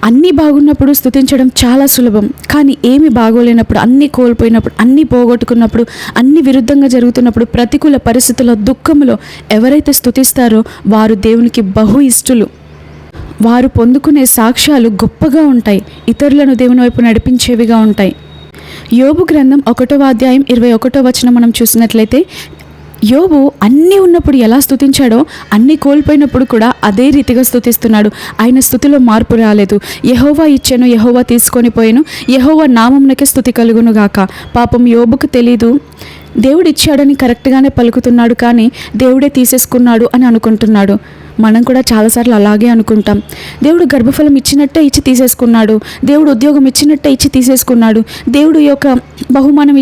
అన్నీ బాగున్నప్పుడు స్తుతించడం చాలా సులభం. కానీ ఏమి బాగోలేనప్పుడు, అన్నీ కోల్పోయినప్పుడు, అన్నీ పోగొట్టుకున్నప్పుడు, అన్నీ విరుద్ధంగా జరుగుతున్నప్పుడు, ప్రతికూల పరిస్థితుల్లో, దుఃఖంలో ఎవరైతే స్తుతిస్తారో వారు దేవునికి బహు ఇష్టలు. వారు పొందుకునే సాక్ష్యాలు గొప్పగా ఉంటాయి, ఇతరులను దేవుని వైపు నడిపించేవిగా ఉంటాయి. యోబు గ్రంథం 1వ అధ్యాయం 21వ వచనం మనం చూసినట్లయితే, యోబు అన్నీ ఉన్నప్పుడు ఎలా స్తుతించాడో అన్నీ కోల్పోయినప్పుడు కూడా అదే రీతిగా స్తుతిస్తున్నాడు. ఆయన స్తుతిలో మార్పు రాలేదు. యెహోవా ఇచ్చెను, యెహోవా తీసుకొని పోయెను, యెహోవా నామమునకే స్తుతి కలుగును గాక. పాపం యోబుకు తెలీదు, దేవుడు ఇచ్చాడని కరెక్ట్గానే పలుకుతున్నాడు, కానీ దేవుడే తీసేసుకున్నాడు అని అనుకుంటున్నాడు. మనం కూడా చాలాసార్లు అలాగే అనుకుంటాం. దేవుడు గర్భఫలం ఇచ్చినట్టే ఇచ్చి తీసేసుకున్నాడు, దేవుడు ఉద్యోగం ఇచ్చినట్టే ఇచ్చి తీసేసుకున్నాడు, దేవుడు ఈ యొక్క బహుమానం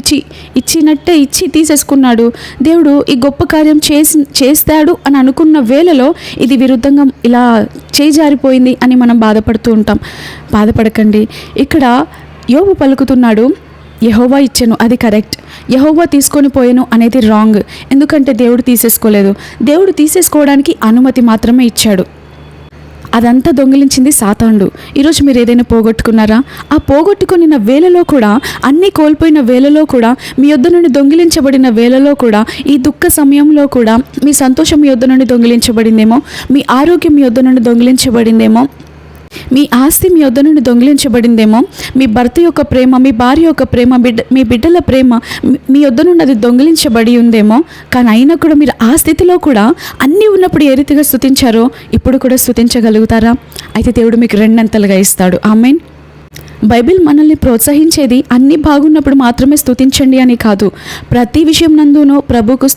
ఇచ్చినట్టే ఇచ్చి తీసేసుకున్నాడు, దేవుడు ఈ గొప్ప కార్యం చేస్తాడు అని అనుకున్న వేళలో ఇది విరుద్ధంగా ఇలా చేజారిపోయింది అని మనం బాధపడుతూ ఉంటాం. బాధపడకండి. ఇక్కడ యోబు పలుకుతున్నాడు, యెహోవా ఇచ్చెను, అది కరెక్ట్. యెహోవా తీసుకొని పోయెను అనేది రాంగ్. ఎందుకంటే దేవుడు తీసేసుకోలేదు. దేవుడు తీసేసుకోవడానికి అనుమతి మాత్రమే ఇచ్చాడు. అదంతా దొంగిలించింది సాతానుడు. ఈరోజు మీరు ఏదైనా పోగొట్టుకున్నారా? ఆ పోగొట్టుకున్న వేళలో కూడా, అన్నీ కోల్పోయిన వేళలో కూడా, మీ యొద్ద నుండి దొంగిలించబడిన వేళలో కూడా, ఈ దుఃఖ సమయంలో కూడా మీ సంతోషం మీ యొద్ద నుండి దొంగిలించబడిందేమో, మీ ఆరోగ్యం మీ యొద్ద నుండి దొంగిలించబడిందేమో, మీ ఆస్తి మీ యొద్ద నుండి దొంగిలించబడిందేమో, మీ భర్త యొక్క ప్రేమ, మీ భార్య యొక్క ప్రేమ, మీ బిడ్డల ప్రేమ మీ యొద్ద నుండి అది దొంగిలించబడి ఉందేమో. కానీ అయినా కూడా మీరు ఆ స్థితిలో కూడా అన్నీ ఉన్నప్పుడు ఏ రీతిగా స్తుతించారో ఇప్పుడు కూడా స్తుతించగలుగుతారా? అయితే దేవుడు మీకు రెండంతలుగా ఇస్తాడు. ఆమేన్. బైబిల్ మనల్ని ప్రోత్సహించేది అన్నీ బాగున్నప్పుడు మాత్రమే స్తుతించండి అని కాదు. ప్రతి విషయం నందునూ ప్రభువుకు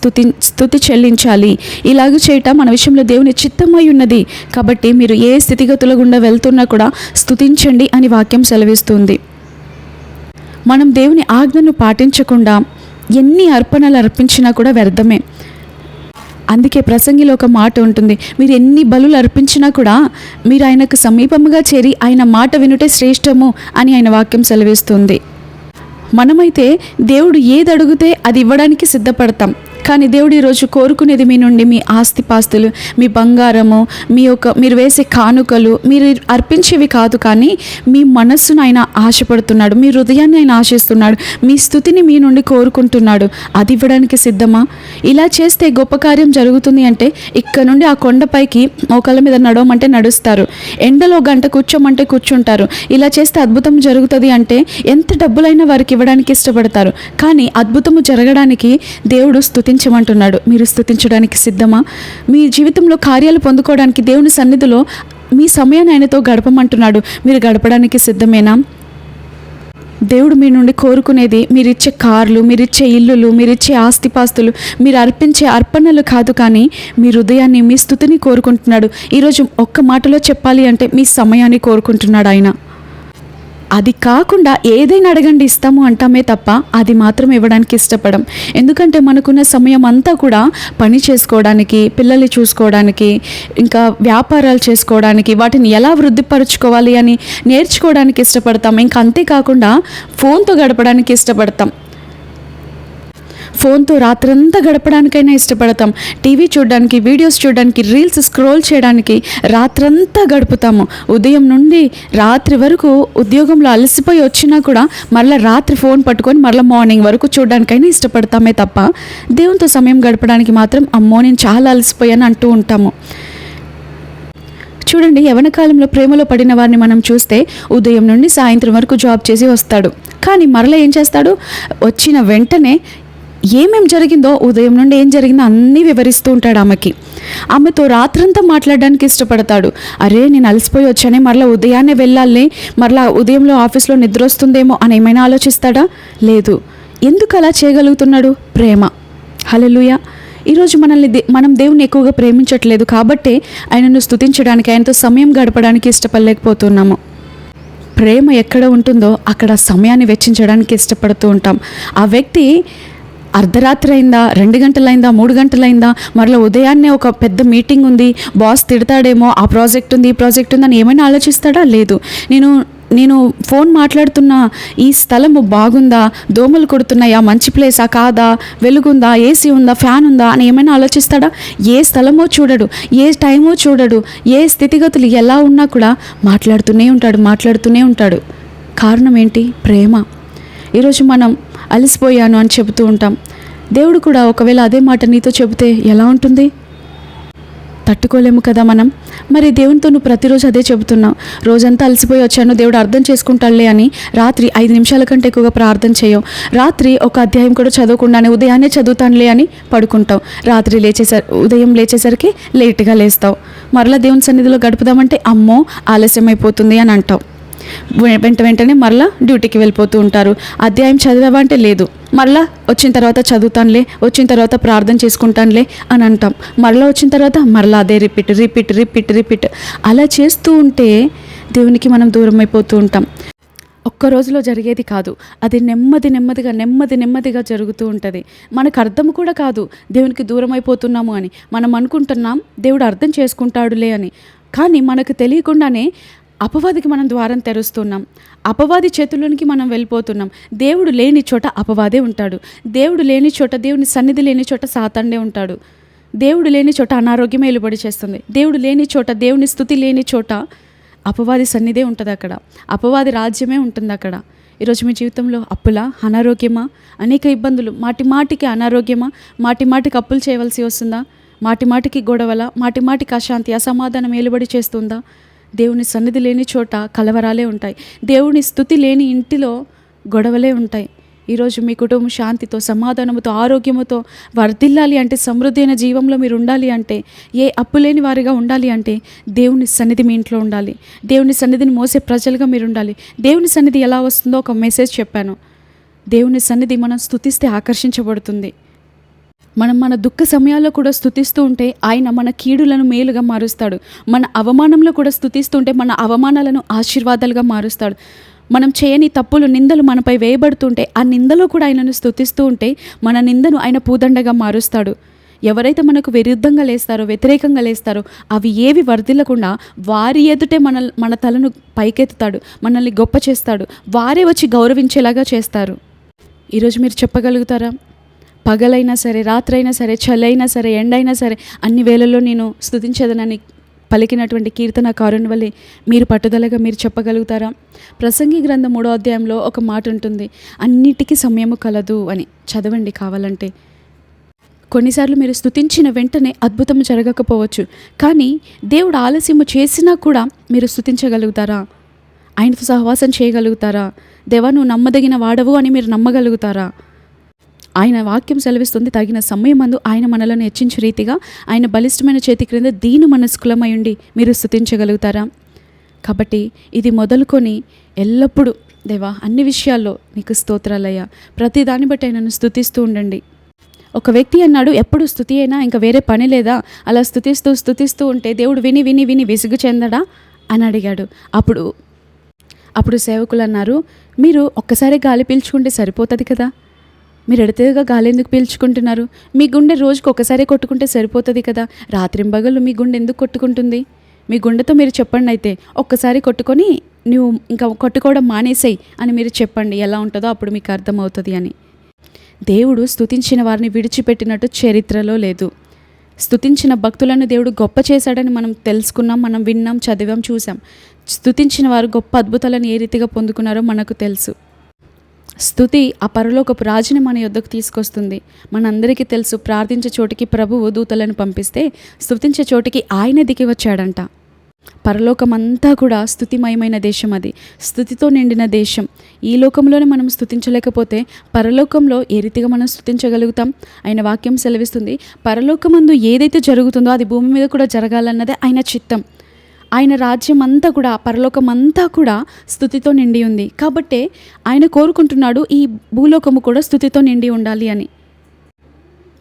స్తుతి చెల్లించాలి. ఇలాగ చేయటం మన విషయంలో దేవుని చిత్తమై ఉన్నది. కాబట్టి మీరు ఏ స్థితిగతుల గుండా వెళ్తున్నా కూడా స్తుతించండి అని వాక్యం సెలవిస్తుంది. మనం దేవుని ఆజ్ఞను పాటించకుండా ఎన్ని అర్పణలు అర్పించినా కూడా వ్యర్థమే. అందుకే ప్రసంగిలో ఒక మాట ఉంటుంది, మీరు ఎన్ని బలులు అర్పించినా కూడా మీరు ఆయనకు సమీపముగా చేరి ఆయన మాట వినుటే శ్రేష్టము అని ఆయన వాక్యం సెలవిస్తుంది. మనమైతే దేవుడు ఏది అడిగితే అది ఇవ్వడానికి సిద్ధపడతాం. కానీ దేవుడు ఈరోజు కోరుకునేది మీ నుండి మీ ఆస్తిపాస్తులు, మీ బంగారము, మీరు వేసే కానుకలు, మీరు అర్పించేవి కాదు. కానీ మీ మనస్సును ఆయన ఆశపడుతున్నాడు, మీ హృదయాన్ని ఆయన ఆశిస్తున్నాడు, మీ స్తుతిని మీ నుండి కోరుకుంటున్నాడు. అది ఇవ్వడానికి సిద్ధమా? ఇలా చేస్తే గొప్ప కార్యం జరుగుతుంది. అంటే ఇక్కడ నుండి ఆ కొండపైకి మోకాళ్ళ మీద నడవమంటే నడుస్తారు, ఎండలో గంట కూర్చోమంటే కూర్చుంటారు. ఇలా చేస్తే అద్భుతం జరుగుతుంది అంటే ఎంత డబ్బులైనా వారికి ఇవ్వడానికి ఇష్టపడతారు. కానీ అద్భుతము జరగడానికి దేవుడు స్తుతించమంటున్నాడు. మీరు స్తుతించడానికి సిద్ధమా? మీ జీవితంలో కార్యాలు పొందుకోవడానికి దేవుని సన్నిధిలో మీ సమయాన్ని ఆయనతో గడపమంటున్నాడు. మీరు గడపడానికి సిద్ధమేనా? దేవుడు మీ నుండి కోరుకునేది మీరిచ్చే కార్లు, మీరిచ్చే ఇల్లులు, మీరిచ్చే ఆస్తిపాస్తులు, మీరు అర్పించే అర్పణలు కాదు, కానీ మీ హృదయాన్ని, మీ స్తుతిని కోరుకుంటున్నాడు. ఈరోజు ఒక్క మాటలో చెప్పాలి అంటే మీ సమయాన్ని కోరుకుంటున్నాడు ఆయన. అది కాకుండా ఏదైనా అడగండి ఇస్తాము అంటామే తప్ప అది మాత్రం ఇవ్వడానికి ఇష్టపడం. ఎందుకంటే మనకున్న సమయం అంతా కూడా పని చేసుకోవడానికి, పిల్లల్ని చూసుకోవడానికి, ఇంకా వ్యాపారాలు చేసుకోవడానికి, వాటిని ఎలా వృద్ధిపరచుకోవాలి అని నేర్చుకోవడానికి ఇష్టపడతాం. ఇంకా అంతేకాకుండా ఫోన్తో గడపడానికి ఇష్టపడతాం. ఫోన్తో రాత్రంతా గడపడానికైనా ఇష్టపడతాం. టీవీ చూడడానికి, వీడియోస్ చూడడానికి, రీల్స్ స్క్రోల్ చేయడానికి రాత్రంతా గడుపుతాము. ఉదయం నుండి రాత్రి వరకు ఉద్యోగంలో అలసిపోయి వచ్చినా కూడా మరలా రాత్రి ఫోన్ పట్టుకొని మరలా మార్నింగ్ వరకు చూడడానికైనా ఇష్టపడతామే తప్ప దేవునితో సమయం గడపడానికి మాత్రం అమ్మో నేను చాలా అలసిపోయాను అంటూ ఉంటాము. చూడండి, యవ్వన కాలంలో ప్రేమలో పడిన వారిని మనం చూస్తే ఉదయం నుండి సాయంత్రం వరకు జాబ్ చేసి వస్తాడు. కానీ మరలా ఏం చేస్తాడు? వచ్చిన వెంటనే ఏమేం జరిగిందో, ఉదయం నుండి ఏం జరిగిందో అన్నీ వివరిస్తూ ఉంటాడు ఆమెకి. ఆమెతో రాత్రంతా మాట్లాడడానికి ఇష్టపడతాడు. అరే నేను అలసిపోయి వచ్చానే, మరలా ఉదయాన్నే వెళ్ళాలి, మరలా ఉదయంలో ఆఫీస్లో నిద్ర వస్తుందేమో అని ఏమైనా ఆలోచిస్తాడా? లేదు. ఎందుకు అలా చేయగలుగుతున్నాడు? ప్రేమ. హల్లెలూయా. ఈరోజు మనం దేవుని ఎక్కువగా ప్రేమించట్లేదు కాబట్టి ఆయనను స్తుతించడానికి, ఆయనతో సమయం గడపడానికి ఇష్టపడలేకపోతున్నాము. ప్రేమ ఎక్కడ ఉంటుందో అక్కడ సమయాన్ని వెచ్చించడానికి ఇష్టపడుతూ ఉంటాం. ఆ వ్యక్తి అర్ధరాత్రి అయిందా, 2 గంటలైందా, 3 గంటలైందా, మరలా ఉదయాన్నే ఒక పెద్ద మీటింగ్ ఉంది, బాస్ తిడతాడేమో, ఆ ప్రాజెక్ట్ ఉంది, ఈ ప్రాజెక్ట్ ఉంది అని ఏమైనా ఆలోచిస్తాడా? లేదు. నేను నేను ఫోన్ మాట్లాడుతున్న ఈ స్థలము బాగుందా, దోమలు కొడుతున్నాయా, మంచి ప్లేసా కాదా, వెలుగుందా, ఏసీ ఉందా, ఫ్యాన్ ఉందా అని ఏమైనా ఆలోచిస్తాడా? ఏ స్థలమో చూడడు, ఏ టైమో చూడడు, ఏ స్థితిగతులు ఎలా ఉన్నా కూడా మాట్లాడుతూనే ఉంటాడు. కారణం ఏంటి? ప్రేమ. ఈరోజు మనం అలసిపోయాను అని చెబుతూ ఉంటాం. దేవుడు కూడా ఒకవేళ అదే మాట నీతో చెబితే ఎలా ఉంటుంది? తట్టుకోలేము కదా మనం. మరి దేవునితో నువ్వు ప్రతిరోజు అదే చెబుతున్నావు, రోజంతా అలసిపోయి వచ్చాను, దేవుడు అర్థం చేసుకుంటాడులే అని రాత్రి 5 నిమిషాల కంటే ఎక్కువగా ప్రార్థన చేయవు. రాత్రి ఒక అధ్యాయం కూడా చదవకుండానే ఉదయాన్నే చదువుతానులే అని పడుకుంటావు. ఉదయం లేచేసరికి లేట్గా లేస్తావు. మరలా దేవుని సన్నిధిలో గడుపుదామంటే అమ్మో ఆలస్యం అయిపోతుంది అని అంటావు. వెంటనే మరలా డ్యూటీకి వెళ్ళిపోతూ ఉంటారు. అధ్యాయం చదివావా అంటే లేదు, మరలా వచ్చిన తర్వాత చదువుతానులే, వచ్చిన తర్వాత ప్రార్థన చేసుకుంటానులే అని అంటాం. మరలా వచ్చిన తర్వాత మరలా అదే రిపీట్ అలా చేస్తూ ఉంటే దేవునికి మనం దూరం అయిపోతూ ఉంటాం. ఒక్క రోజులో జరిగేది కాదు, అది నెమ్మదిగా జరుగుతూ ఉంటుంది. మనకు అర్థం కూడా కాదు దేవునికి దూరం అయిపోతున్నాము అని. మనం అనుకుంటున్నాం దేవుడు అర్థం చేసుకుంటాడులే అని, కానీ మనకు తెలియకుండానే అపవాదికి మనం ద్వారం తెరుస్తున్నాం. అపవాది చేతుల్లోనికి మనం వెళ్ళిపోతున్నాం. దేవుడు లేని చోట అపవాదే ఉంటాడు. దేవుడు లేని చోట, దేవుని సన్నిధి లేని చోట సాతానుడే ఉంటాడు. దేవుడు లేని చోట అనారోగ్యమే వెలుబడి చేస్తుంది. దేవుడు లేని చోట, దేవుని స్తుతి లేని చోట అపవాది సన్నిధే ఉంటుంది. అక్కడ అపవాది రాజ్యమే ఉంటుంది. అక్కడ ఈరోజు మీ జీవితంలో అప్పులా, అనారోగ్యమా, అనేక ఇబ్బందులు, మాటికి అనారోగ్యమా, మాటికి అప్పులు చేయవలసి వస్తుందా, మాటికి గొడవల, మాటికి అశాంతి, అసమాధానం వెలుబడి చేస్తుందా? దేవుని సన్నిధి లేని చోట కలవరాలే ఉంటాయి. దేవుని స్తుతి లేని ఇంటిలో గొడవలే ఉంటాయి. ఈరోజు మీ కుటుంబం శాంతితో, సమాధానంతో, ఆరోగ్యంతో వర్ధిల్లాలి అంటే, సమృద్ధి అయిన జీవంలో మీరు ఉండాలి అంటే, ఏ అప్పు లేని వారిగా ఉండాలి అంటే దేవుని సన్నిధి మీ ఇంట్లో ఉండాలి. దేవుని సన్నిధిని మోసే ప్రజలుగా మీరు ఉండాలి. దేవుని సన్నిధి ఎలా వస్తుందో ఒక మెసేజ్ చెప్పాను. దేవుని సన్నిధి మనం స్తుతిస్తే ఆకర్షించబడుతుంది. మనం మన దుఃఖ సమయాల్లో కూడా స్తుతిస్తూ ఉంటే ఆయన మన కీడులను మేలుగా మారుస్తాడు. మన అవమానంలో కూడా స్తుతిస్తూ ఉంటే మన అవమానాలను ఆశీర్వాదాలుగా మారుస్తాడు. మనం చేయని తప్పులు, నిందలు మనపై వేయబడుతుంటే ఆ నిందలో కూడా ఆయనను స్తుతిస్తూ ఉంటే మన నిందను ఆయన పూదండగా మారుస్తాడు. ఎవరైతే మనకు విరుద్ధంగా లేస్తారో, వ్యతిరేకంగా లేస్తారో అవి ఏవి వర్ధిల్లకుండా వారి ఎదుటే మన తలను పైకెత్తుతాడు, మనల్ని గొప్ప చేస్తాడు. వారే వచ్చి గౌరవించేలాగా చేస్తారు. ఈరోజు మీరు చెప్పగలుగుతారా? పగలైనా సరే, రాత్రైనా సరే, చలైనా సరే, ఎండైనా సరే, అన్ని వేళల్లో నేను స్తుతించదనని పలికినటువంటి కీర్తనకారుని వల్లే మీరు పట్టుదలగా మీరు చెప్పగలుగుతారా? ప్రసంగి గ్రంథం 3వ అధ్యాయంలో ఒక మాట ఉంటుంది, అన్నిటికీ సమయము కలదు అని. చదవండి కావాలంటే. కొన్నిసార్లు మీరు స్తుతించిన వెంటనే అద్భుతం జరగకపోవచ్చు, కానీ దేవుడు ఆలస్యము చేసినా కూడా మీరు స్తుతించగలుగుతారా? ఆయనతో సహవాసం చేయగలుగుతారా? దేవా నువ్వు నమ్మదగిన వాడవు అని మీరు నమ్మగలుగుతారా? ఆయన వాక్యం సెలవిస్తుంది, తగిన సమయమందు ఆయన మనలను హెచ్చించే రీతిగా ఆయన బలిష్టమైన చేతి క్రింద దీను మనస్కులమై ఉండి మీరు స్తుతించగలుగుతారా? కాబట్టి ఇది మొదలుకొని ఎల్లప్పుడూ దేవా అన్ని విషయాల్లో నీకు స్తోత్రాలయ్యా, ప్రతి దాన్ని బట్టి ఆయనను స్తుతిస్తూ ఉండండి. ఒక వ్యక్తి అన్నాడు, ఎప్పుడు స్తుతి అయినా ఇంకా వేరే పని లేదా, అలా స్తుతిస్తూ ఉంటే దేవుడు విని విసుగు చెందడా అని అడిగాడు. అప్పుడు సేవకులు అన్నారు, మీరు ఒక్కసారి గాలి పీల్చుకుంటే సరిపోతుంది కదా, మీరు ఎడతెగగా గాలి ఎందుకు పీల్చుకుంటున్నారు? మీ గుండె రోజుకు ఒకసారి కొట్టుకుంటే సరిపోతుంది కదా, రాత్రింబగళ్ళు మీ గుండె ఎందుకు కొట్టుకుంటుంది? మీ గుండెతో మీరు చెప్పండి, అయితే ఒక్కసారి కొట్టుకొని నువ్వు ఇంకా కొట్టుకోవడం మానేసేయి అని మీరు చెప్పండి, ఎలా ఉంటుందో అప్పుడు మీకు అర్థమవుతుంది అని. దేవుడు స్తుతించిన వారిని విడిచిపెట్టినట్టు చరిత్రలో లేదు. స్తుతించిన భక్తులను దేవుడు గొప్ప చేశాడని మనం తెలుసుకున్నాం, మనం విన్నాం, చదివాం, చూసాం. స్తుతించిన వారు గొప్ప అద్భుతాలను ఏ రీతిగా పొందుకున్నారో మనకు తెలుసు. స్తుతి ఆ పరలోకపు రాజుని మన యొద్దకు తీసుకొస్తుంది. మనందరికీ తెలుసు, ప్రార్థించే చోటికి ప్రభువు దూతలను పంపిస్తే స్తుతించే చోటికి ఆయన దిగి వచ్చాడంట. పరలోకమంతా కూడా స్తుతిమయమైన దేశం, అది స్తుతితో నిండిన దేశం. ఈ లోకంలోనే మనం స్తుతించలేకపోతే పరలోకంలో ఏ రీతిగా మనం స్తుతించగలుగుతాం? ఆయన వాక్యం సెలవిస్తుంది, పరలోకమందు ఏదైతే జరుగుతుందో అది భూమి మీద కూడా జరగాలన్నదే ఆయన చిత్తం. ఆయన రాజ్యం అంతా కూడా, పరలోకం అంతా కూడా స్తుతితో నిండి ఉంది. కాబట్టే ఆయన కోరుకుంటున్నాడు ఈ భూలోకము కూడా స్తుతితో నిండి ఉండాలి అని.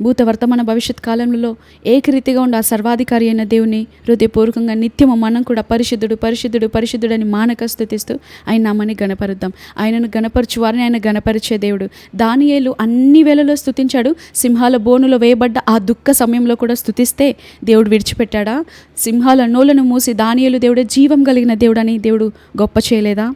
భూత వర్తమాన భవిష్యత్ కాలంలో ఏకరీతిగా ఉండే ఆ సర్వాధికారి అయిన దేవుని హృదయపూర్వకంగా నిత్యము మనం కూడా పరిశుద్ధుడు పరిశుద్ధుడు పరిశుద్ధుడని మానక స్తుతిస్తూ ఆయన నామాన్ని గణపరుద్దాం. ఆయనను గణపరచు వారిని ఆయన గణపరిచే దేవుడు. దానియేలు అన్ని వేళలో స్తుతించాడు. సింహాల బోనులో వేయబడ్డ ఆ దుఃఖ సమయంలో కూడా స్తుతిస్తే దేవుడు విడిచిపెట్టాడా? సింహాల నోలను మూసి దానియేలు దేవుడే జీవం కలిగిన దేవుడని దేవుడు గొప్ప చేయలేదా?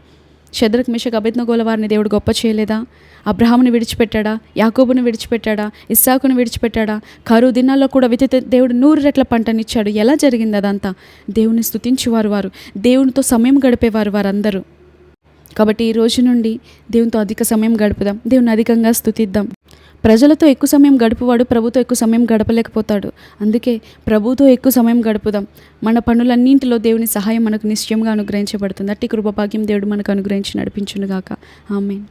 షద్రక్ మెషక్ అబేద్నెగోల వారిని దేవుడు గొప్ప చేయలేదా? అబ్రహాముని విడిచిపెట్టాడా? యాకోబుని విడిచిపెట్టాడా? ఇస్సాకుని విడిచిపెట్టాడా? కరువు దినాల్లో కూడా దేవుడు 100 రెట్ల పంటనిచ్చాడు. ఎలా జరిగింది అదంతా? దేవుని స్తుతించేవారు వారు, దేవునితో సమయం గడిపేవారు వారందరూ. కాబట్టి ఈ రోజు నుండి దేవునితో అధిక సమయం గడుపుదాం, దేవుని అధికంగా స్తుతిద్దాం. ప్రజలతో ఎక్కువ సమయం గడుపువాడు ప్రభుతో ఎక్కువ సమయం గడపలేకపోతాడు. అందుకే ప్రభుతో ఎక్కువ సమయం గడుపుదాం. మన పనులన్నింటిలో దేవుని సహాయం మనకు నిశ్చయంగా అనుగ్రహించబడుతుంది. అట్టి కృపభాగ్యం దేవుడు మనకు అనుగ్రహించి నడిపించునుగాక. ఆమేన్.